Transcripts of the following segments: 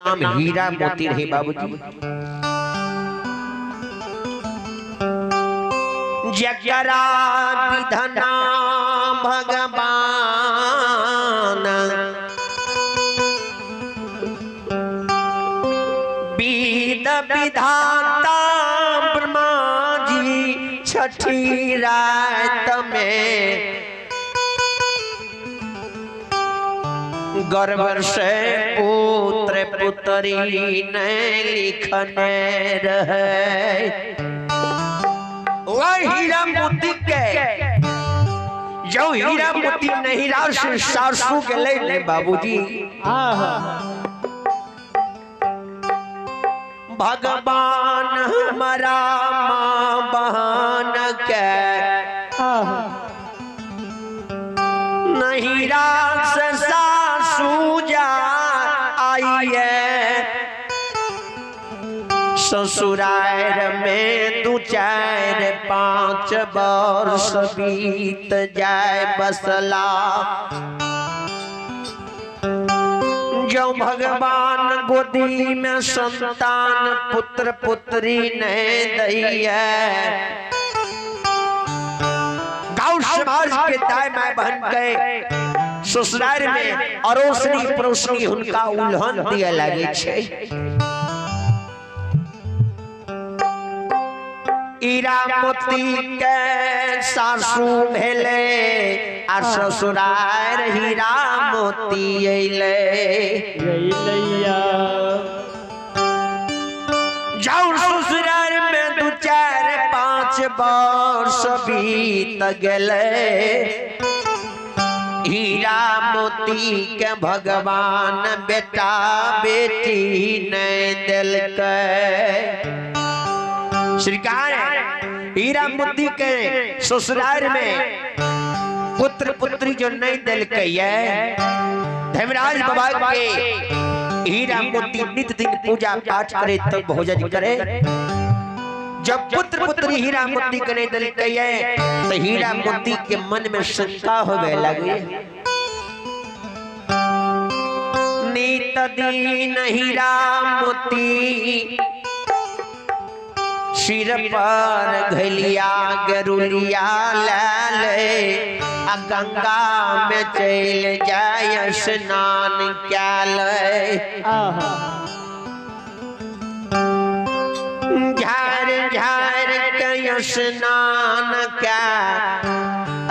नाम हीरा मोती रहे बाबूजी। जगरा विधना भगवान वेद विधाता ब्रह्मा जी छठी रात में गर्भ से पुत्र पुत्री ने लिखने रहे। वह हीरा मोती के जो हीरा मोती नहीं राशि सासू के ले बाबूजी। भगवान हमारा माँ बहन के नहीं रास सासू जा आइए ससुराल में 2 4 5 वर्ष बीत जाए बसला। जो भगवान गोदी में संतान पुत्र पुत्री ने दैया गाँव समाज के दाई माय बहन के ससुराल में अरोसनी परोसनी उनका उल्हन दिया लगे छे। हीरा मोती के सासू भेले आ ससुराल हीरा मोती अइले। जाओ ससुराल में 2 4 5 वर्ष बीत गए। हीरा मोती के भगवान बेटा बेटी नहीं दिल के। श्रीकार हीरा मोती के ससुराल में पुत्र पुत्री जो नहीं दिल के धर्मराज बाबा के हीरा मोती नित्य दिन पूजा पाठ करे तब भोजन करे। जब पुत्र पुत्री हीरा मोती के नहीं दिल के तो हीरा मोती के मन में शंका होवे लगे। नित दिन हीरा मोती सिर पर घलिया गरुलिया ले आ गंगा में चल जाय स्नान क्या ले। झार झार के स्नान क्या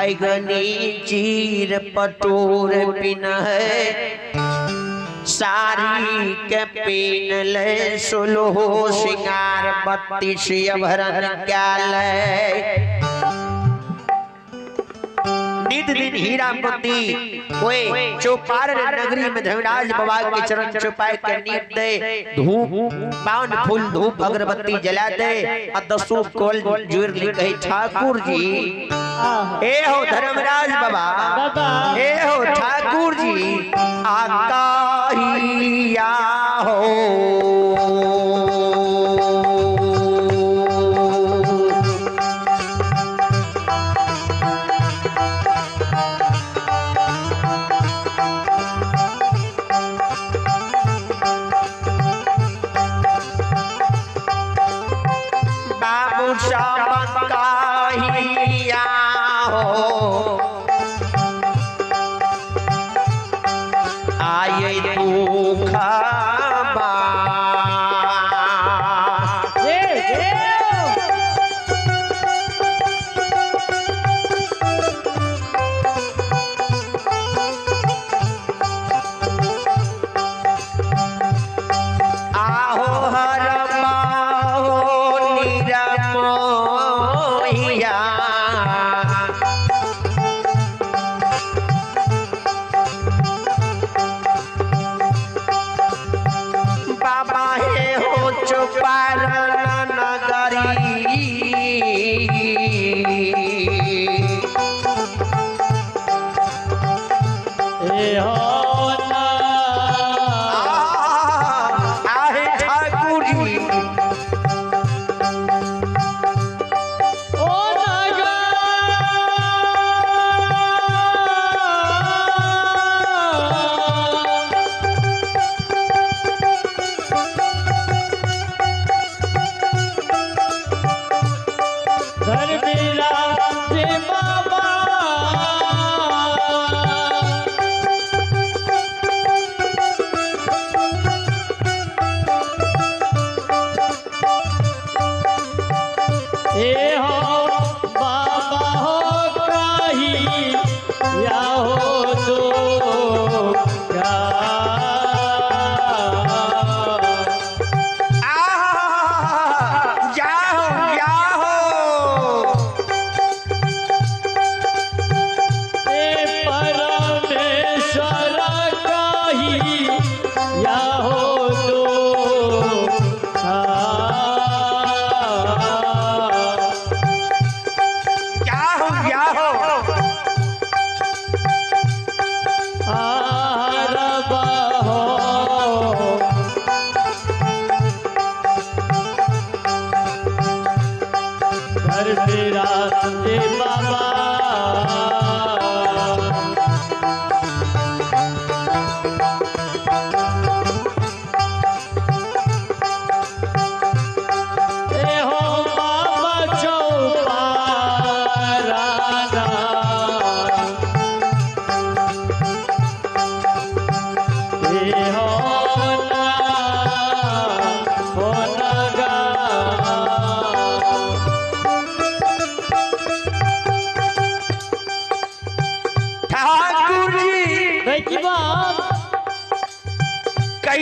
अगनी चीर पटोर पिन्हे सारी के पीन ले 16 सिंगार 32 अभरण क्या ले। नित दिन हीरा मोती कोई चौपारण नगरी में धर्मराज बाबा के चरण छुपाए के नीत दे धूप पावन फूल धूप अगरबत्ती जला दे और 10 कोल जोर ले कहे ठाकुर जी ए हो धर्मराज बाबा ए हो ठाकुर जी आकाहिया हो। बाबू साहब काहिया हो आये दुखा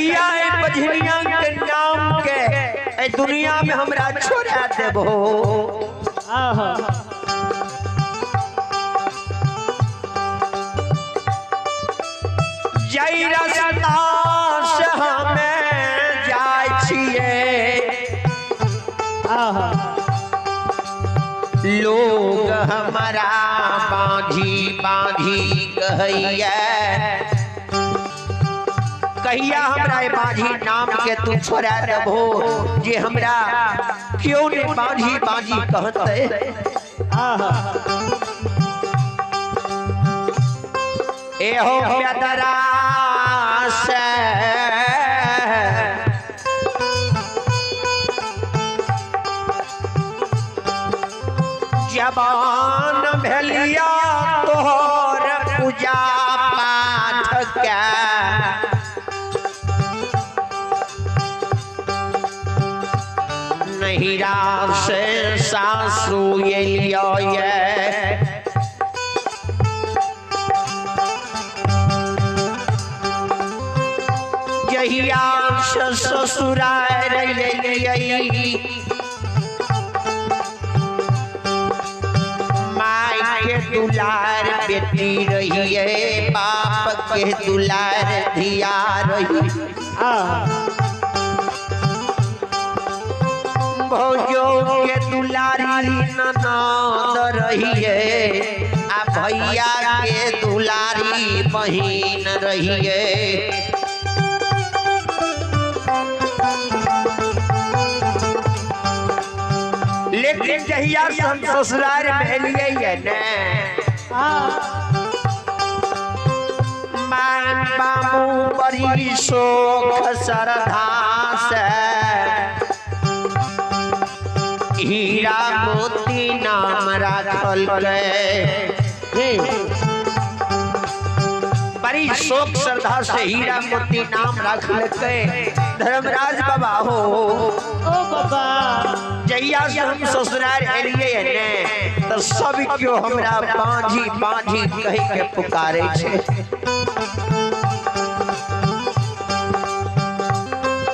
कहिया बजनिया के नाम के ए दुनिया में हमरा छोड़ा देबो। जई रास्ता से हमें जाय छिए लोग हमारा बांधी बांधी कहैया कहिया हमरा बांधी नाम के तू छोड़ा देबो जे हमरा क्यों ने बांधी बांधी कहते। एहो प्यादरा से जबान भेलिया तोहर पूजा पाठ के नहिरा से सासू एलिया जहिया ससुराल के दुलार बेटी रहिए बाप के दुलार धिया रही भौजो के दुलारी ननद रहिए आ भैया के दुलारी बहिन रहिए। लेकिन जहिया से हम ससुराल में लिए ने मान बाबू बड़ी शोक श्रद्धा से हीरा मोती नाम राखल गए बड़ी शोक श्रद्धा से हीरा मोती नाम राखल गए। धर्मराज बाबा हो ओ बाबा जहिया से हम ससुराल एलिए ने तो सब क्यों हमरा बांझी बांझी कह के पुकारे छे।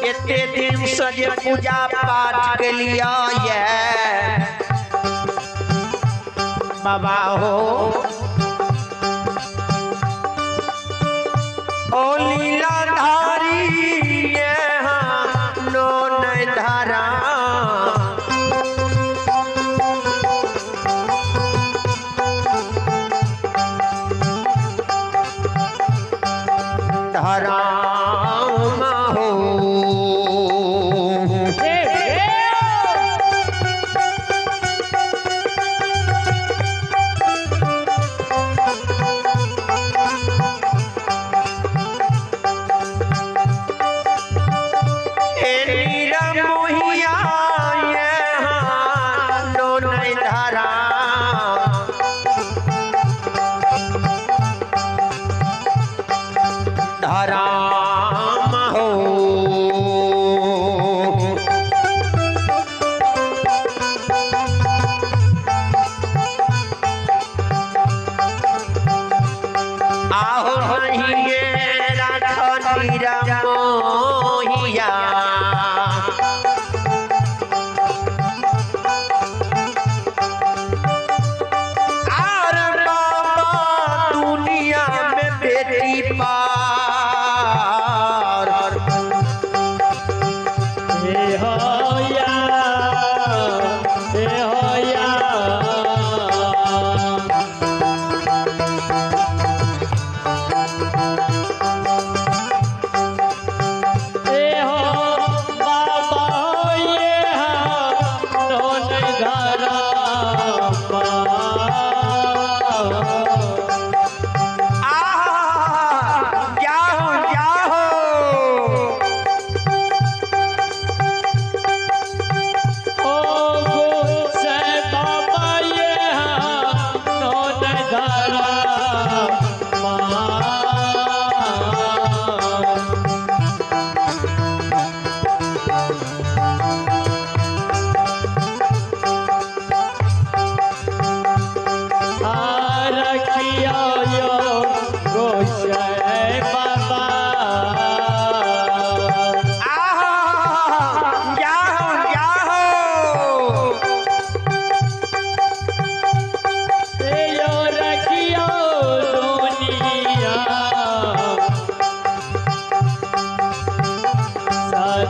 इतने दिन से जे पूजा पाठ के लिया ये बाबा हो ओ लीलाधारी ये नो न धारा धारा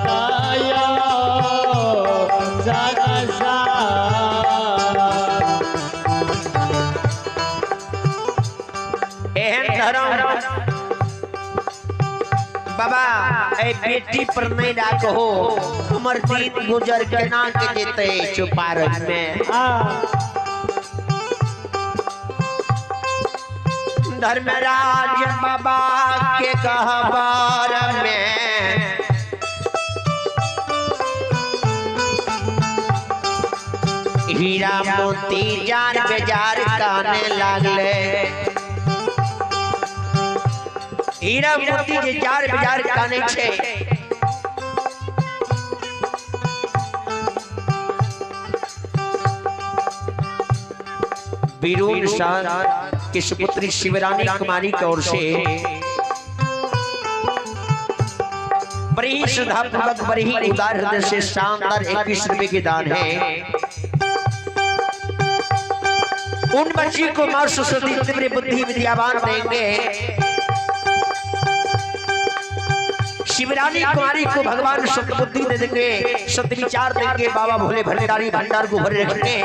बनाया जनसा एहन धर्म बाबा ए बेटी पर नहीं राखो हमर दिन गुजर केना के जेते चुपारण में धर्मराज बाबा के कहबर में हीरा मोती जार बेजार काने लागले हीरा मोती के जार बेजार काने छे बीरून शान की सुपुत्री शिवरानी कुमारी की ओर से बड़ी ही श्रद्धापूर्वक बड़ी ही उदार हृदय से शानदार 21 रुपए की दान है। उन बच्ची को मां सरस्वती तीव्र बुद्धि विद्यावान देंगे। शिवरानी कुमारी को भगवान सत बुद्धि दे देंगे, सत विचार देंगे। बाबा भोले भंडारी भंडार को भरे रखेंगे।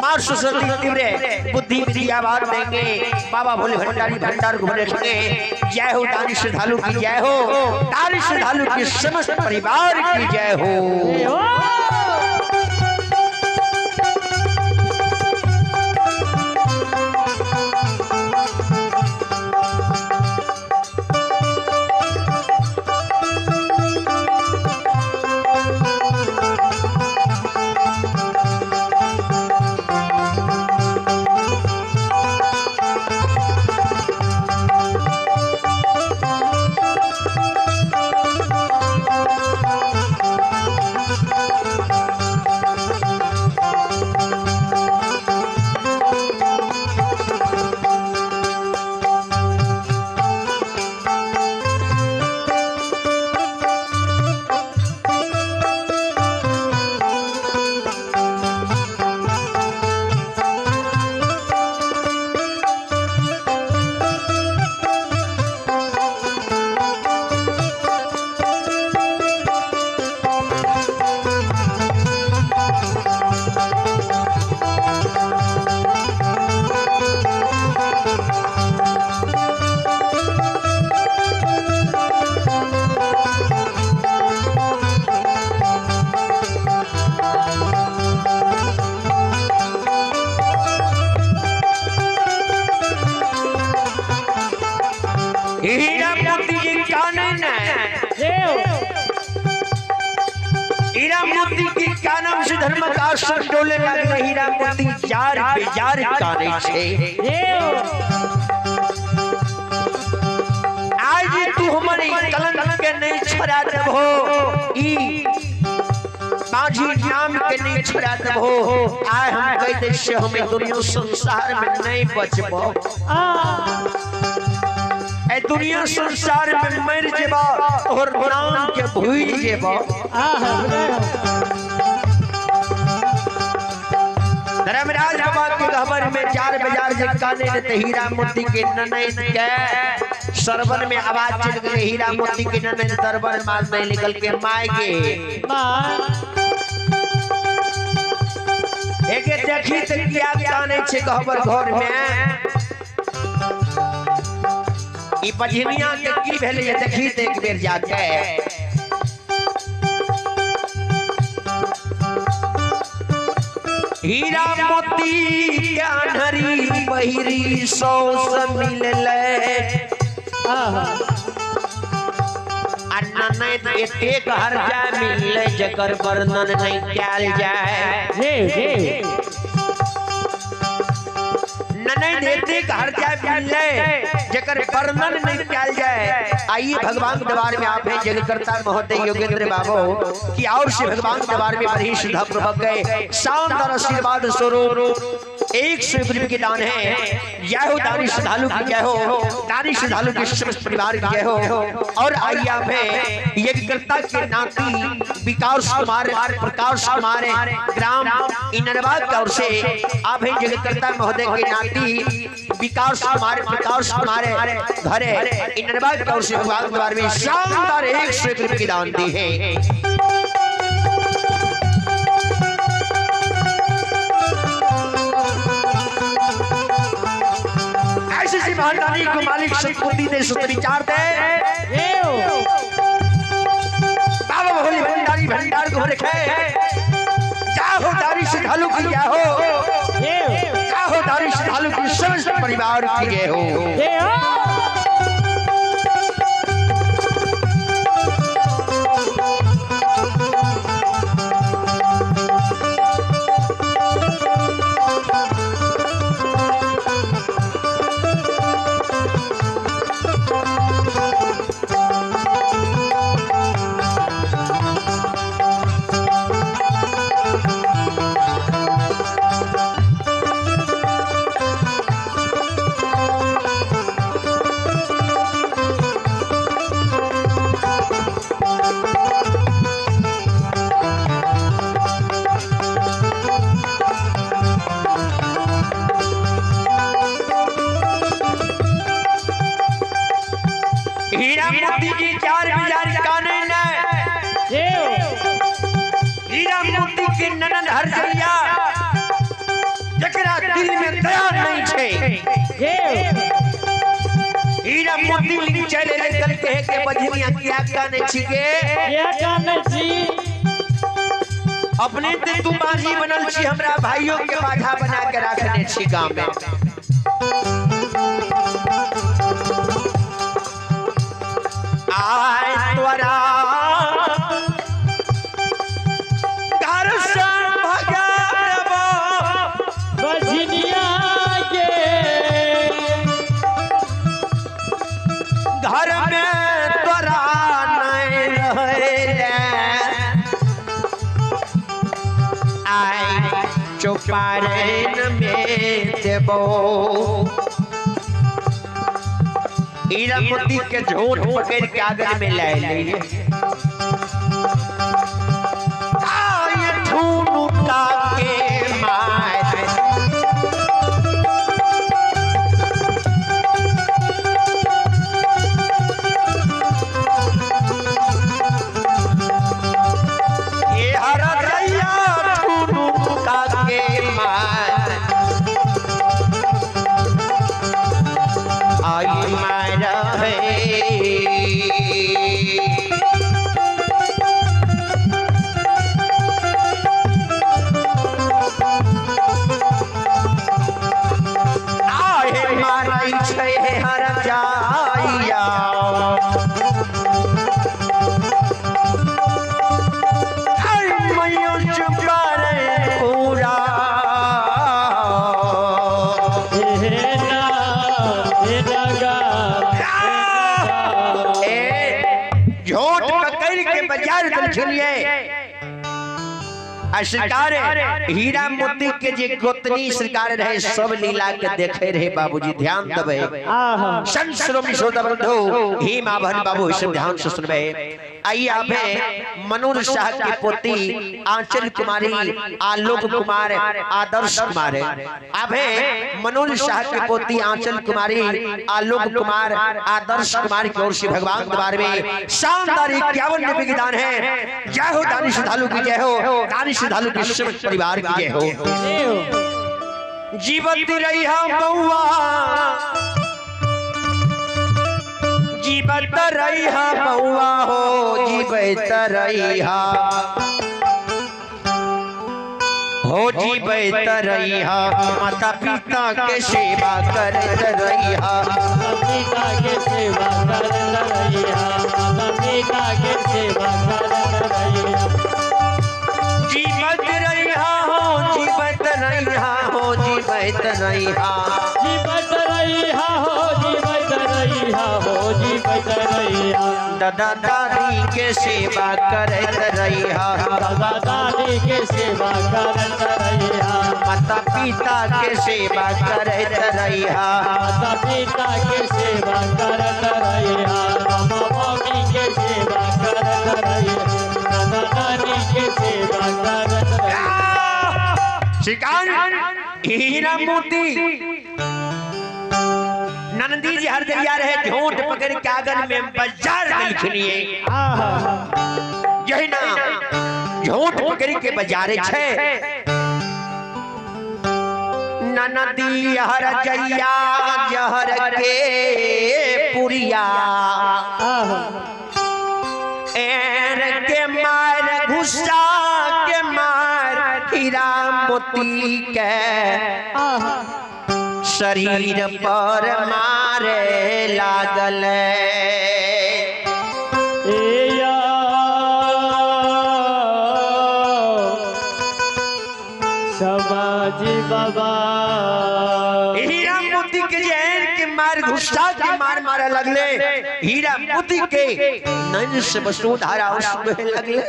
मां सरस्वती तीव्र बुद्धि विद्यावान देंगे। बाबा भोले भंडारी भंडार को भरे रखेंगे। जय हो दानी श्रद्धालु की जय हो, दानी श्रद्धालु के समस्त परिवार की जय हो। हीरा मोती जी कानन हीरा मोती की कानन से धर्म का सर डोले लगे। हीरा मोती जार बेजार काने छे। आज तू हमारी कलंक के नहीं छुड़ा देबो, ई माझी नाम के नहीं छुड़ा देबो। आय हम कह दे से हमें दुनिया संसार में नहीं बचबो। ए दुनिया संसार में मर जेबा और नाम के भूल जेबा। धर्मराज बाबा के खबर में जार बाजार जकाने ने हीरा मोती के ननैन के सरवन में आवाज चल गई। हीरा मोती के ननैन दरबार माल में निकल के माय के एक देखी त क्या काने छे खबर घर में। ई बजनिया के की भेले ये देखी त एक बेर जाके हीरा मोती के अनहरी बहिरी सौ से मिलले। अन्ना नहीं एते घर जा मिलले जकर वर्णन नहीं कैल जाए। ननै देते घर जा मिलले जकर वर्णन नहीं कैल जाए। आइए भगवान दरबार में आप हैं जगतकर्ता महोदय योगेंद्र बाबू की और से भगवान दरबार में बड़ी श्रद्धा पूर्वक गए। शानदार आशीर्वाद स्वरूप 100 रुपये की दान है। जय हो दानी श्रद्धालु की जय हो, दानी श्रद्धालु के समस्त परिवार की जय हो। और आइए आप हैं यज्ञकर्ता के नाती विकास कुमार प्रकाश कुमार ग्राम इनरवा की ओर से आप हैं जगतकर्ता महोदय के नाती विकास कुमार घरे इन नरबाज की ओर से भगवान के दरबार में शानदार 101 रुपए की दान दी है। ऐसी सी महारानी को मालिक सतबुद्धि दे, सुत विचार दे। बाबा भोले भंडारी भंडार को रखे, चाहो दारी श्रद्धालु की जय हो, चाहो दारी श्रद्धालु की समस्त परिवार की जय हो। हीरा मोती की चार बिजार काने ने, हीरा मोती के ननद हर जइया, जकरा दिल में दया नहीं छे। हीरा मोती लिंग चले निकल के के बजनिया क्या काने छिके, क्या काने छी। अपने ते तू बाजी बनल छी, हमरा भाइयों के बाधा बना के रखने छी गांव में। आय त्वरा घर से भगाबो बजनिया के, घर में त्वरा नहीं रहे। आय चौपारण में देबो, हीरा मोती के झोट पकड़ के आगे में ले लिए। आय ठुनुका के मार, ये हर रैया ठुनुका के मार, आई मारा है। आए माराई छे हर जाइया, आई मैया चुका रे पूरा। झोट पकड़ के बाजार दल छलिए। सरकार हीरा मोती के जे गोतनी सरकार रहे सब लीला के देखे रहे। बाबूजी ध्यान देबे, संत श्रोमणी श्रोता बंधु ही मां बहन बाबू सब ध्यान से सुनबे। आइए आबे मनोज शाह के पोती आंचल कुमारी, आलोक कुमार, आदर्श कुमार। आबे मनोज शाह के पोती आंचल कुमारी, आलोक कुमार, आदर्श कुमार की ओर से भगवान के दरबार में शानदार 51 रुपए की दान है। जय हो दानी श्रद्धालु की जय हो, दानी श्रद्धालु के समस्त परिवार की जय हो। जीवत रही बउआ, जीवत रही बउआ हो, जीवत रही हो, जीवत रही माता पिता के सेवा करत रही, पिता के सेवा करत रही, पिता के सेवा करत रही। जीवत रही हो, जीवत रही हो, जीवत रही जीवत रही हो, जीवत रही हो, जीवत रही। दादा दादी के सेवा करत रही, दादा दादी के सेवा करत रही, माता पिता के सेवा करत रही, माता पिता के सेवा करत रही, मामा मम्मी के सेवा करत रही, दादा दादी के सेवा करत रही। शिकार हीरा मोती नंदी जी हर दरिया रहे झोंट पकड़ के आंगन में बाजार लिखनिए यही ना झोंट पकड़ के बाजारे छे ननदी हर जैया जहर के पुरिया एर के मार घुसा के मार हीरा मोती के शरीर पर मारे लागल समाजी बाबा हीरा मोती के जहर के मार घुसा के मार मारे लगले हीरा मोती के नैन से वसुधारा उसमें लगले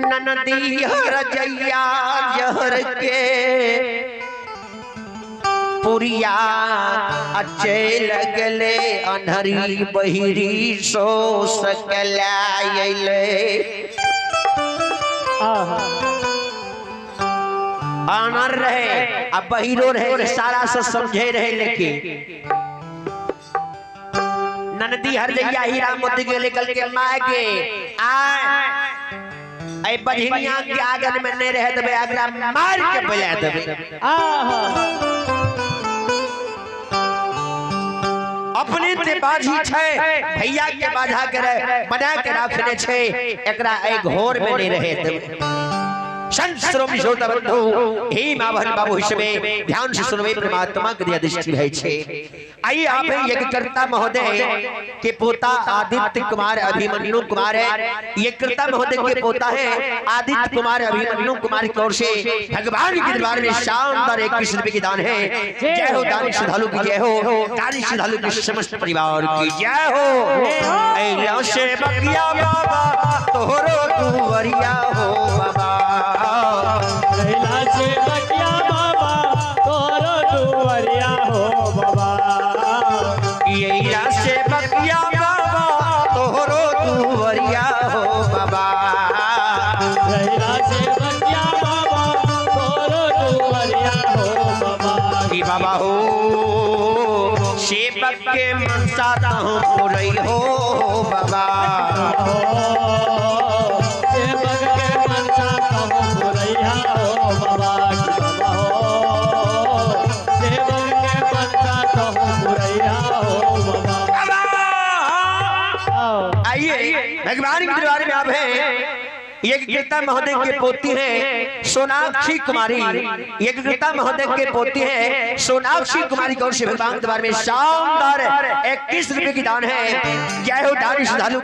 ननदी हर जैया जहर के पुरिया अच्छे लगले अनहरी बहिरी सो सकला आनर रहे अब बहिरो रहे सारा से समझे रहे लेकिन ननदी हर जगह हीरा मोती के निकल के माए के आए बहिनिया के आंगन में नहीं रहे तबे अगला मार के बजा देबे अपने ते बाजी छे भैया के बाधा करे बना के रखने छे एकरा ए घोर में नहीं रहे तबे संस्रोम जोता बंधु हे माभन बाबू हिसबे ध्यान से सुनवे परमात्मा के अधिष्ठित है छे आइए आप यज्ञकर्ता महोदय के पोता आदित्य कुमार अभिमन्यु कुमार है यज्ञकर्ता महोदय के पोता है आदित्य कुमार अभिमन्यु कुमार की ओर से भगवान के दरबार में शानदार 21 रुपए की दान है जय हो दानी श्रद्धालु की जय हो दानी श्रद्धालु के समस्त परिवार की जय हो ऐला से बगिया बाबा तोहरो दुवरिया हो बाबा कैला से बकिया बाबा तोरो दुवरिया हो बाबा कैला से बकिया बाबा तोहरो दुवरिया हो बाबा कैला से बकिया बाबा तोरो दुवरिया हो बाबा की बाबा हो सेवक के मनसा तहु पुरई हो बाबा सेवक के मनसा तहु पुरैया हो बाबा सेवक के मनसा तहु पुरैया हो बाबा आइए भगवान के दरबार में आप हैं यज्ञकर्ता महोदय के पोती है सोनाक्षी कुमारी यज्ञकर्ता महोदय के पोती है सोनाक्षी कुमारी की ओर से भगवान के दरबार में शानदार 21 रुपए की दान है जय हो दानी श्रद्धालु